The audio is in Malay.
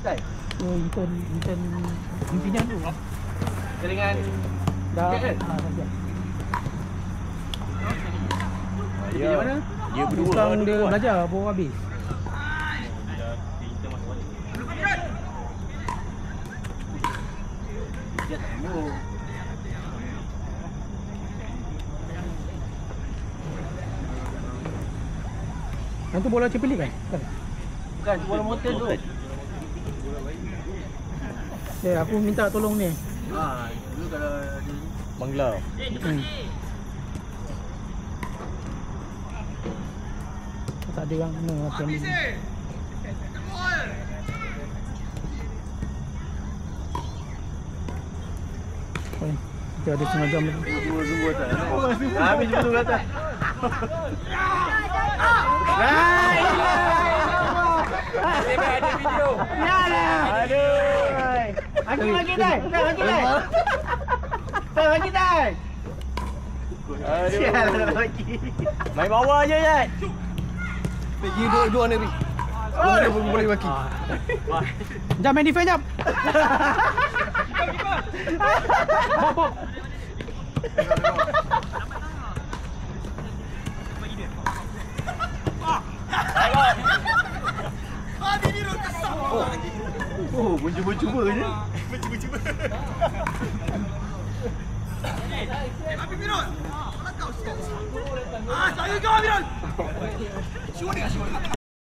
Oh, intern pimpinan tu. Dengan Dah kan? dah. Dia mana? Dia berdua Sekarang ada dia buat. belajar baru habis. Yang tu bola Champions League kan? Bukan, bola motor tu. Ya, aku minta tolong ni. Dulu kalau dia Bangla. Tak ada orang kena macam ni. Oh, kita ada setengah jam lagi. dua tak. Habis dulu kata. Ada video. Aduh. Lagi dah. Lagi dah. Aduh. Main bawah je, Jad. Pergi dua ni. Boleh maki. Jap main defend jap. Pop. Oh, cuba je.